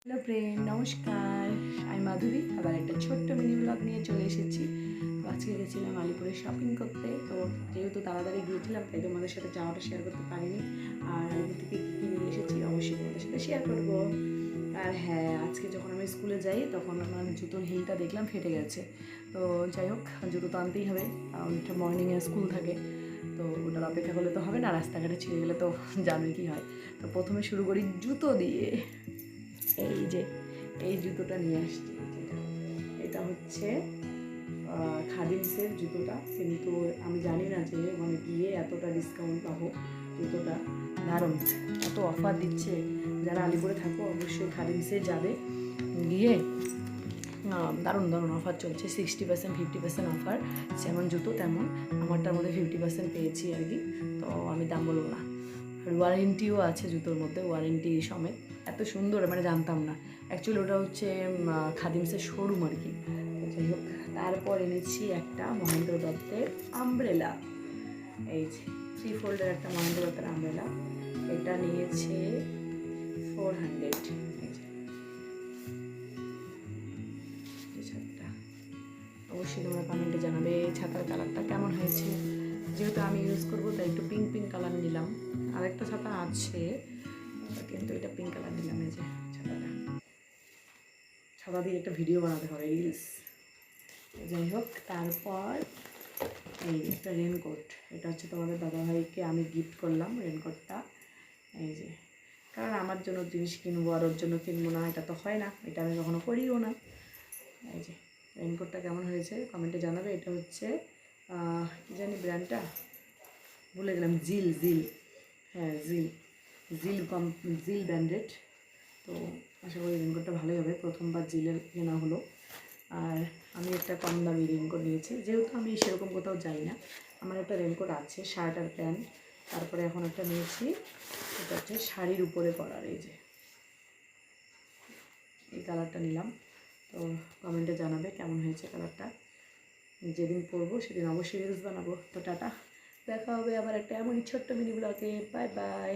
Hello friend, নমস্কার। আমি মাধুরী, আবার একটা ছোট্ট মিনি ব্লগ নিয়ে চলে এসেছি। তো আজকে গেছিলাম আলিপুরে শপিং করতে। তো যেহেতু তাড়াতাড়ি গিয়েছিলাম তাই তোমাদের সাথে যাওয়াটা শেয়ার করতে পারিনি। আর আলিপুর থেকে কী কী নিয়ে এসেছি অবশ্যই তোমাদের সাথে শেয়ার করবো। আর হ্যাঁ, আজকে যখন আমি স্কুলে যাই তখন আমার জুতোর হিলটা দেখলাম ফেটে গেছে। তো যাই হোক, জুতো তো আনতেই হবে, কারণ মর্নিংয়ে স্কুল থাকে। তো ওটার অপেক্ষা করলে তো হবে না, রাস্তাঘাটে ছিঁড়ে গেলে তো জানোই কী হয়। তো প্রথমে শুরু করি জুতো দিয়ে। এই জুতোটা নিয়ে আসছি। এটা হচ্ছে খাদিমসের জুতোটা, কিন্তু আমি জানি না যে মানে গিয়ে এতটা ডিসকাউন্ট পাবো। জুতোটা দারুণ, এত অফার দিচ্ছে। যারা আলিপুরে থাকো অবশ্যই খাদিমসে যাবে, গিয়ে দারুণ দারুণ অফার চলছে। 60%, 50% অফার। যেমন জুতো তেমন আমারটার মধ্যে 50% পেয়েছি আর কি। তো আমি দাম বলবো না। আর ওয়ারেন্টিও আছে জুতোর মধ্যে, ওয়ারেন্টি সমেত। এত সুন্দর, মানে জানতাম না। অ্যাকচুয়ালি ওটা হচ্ছে খাদিমসের শোরুম আর কি। যাই হোক, তারপর এনেছি একটা মহেন্দ্র দত্তের আমব্রেলা। এই যে 3 ফোল্ডের একটা মহেন্দ্র দত্তের আমব্রেলা। এটা নিয়েছে 400। এই ছাদটা অবশ্যই তোমরা কমেন্টে জানাবে ছাতার কালারটা কেমন হয়েছে। যেহেতু আমি ইউজ করবো তাই একটু পিঙ্ক পিঙ্ক কালার নিলাম। আরেকটা ছাতা আছে, কিন্তু এটা পিঙ্ক কালার নিলাম। এই যে ছাতা দিয়ে একটা ভিডিও বানাতে হবে, রিলস। যাই হোক, তারপর এই একটা রেনকোট। এটা হচ্ছে তোমাদের দাদাভাইকে আমি গিফট করলাম রেনকোটটা। এই যে, কারণ আমার জন্য জিনিস কিনবো আর ওর জন্য কিনবো না, এটা তো হয় না, এটা আমি কখনো করিও না। এই যে রেনকোটটা কেমন হয়েছে কমেন্টে জানাবে। এটা হচ্ছে কী জানি ব্র্যান্ডটা, ভুলে গেলাম। জিল, হ্যাঁ জিল, জিল ব্র্যান্ডেড। তো আশা করি রেনকোটটা ভালোই হবে, প্রথমবার জিলের কেনা হলো। আর আমি একটা কম দামি রেনকোট নিয়েছি, যেহেতু আমি সেরকম কোথাও যাই না। আমার একটা রেনকোট আছে, শার্ট আর প্যান্ট। তারপরে এখন একটা নিয়েছি, এটা হচ্ছে শাড়ির উপরে পরার। এই যে এই কালারটা নিলাম। তো কমেন্টে জানাবে কেমন হয়েছে কালারটা। যেদিন পরবো সেদিন অবশ্যই রিলস বানাবো। তো টাটা, দেখা হবে আবার একটা এমনই ছোট্ট মিনি ব্লগে। Bye bye.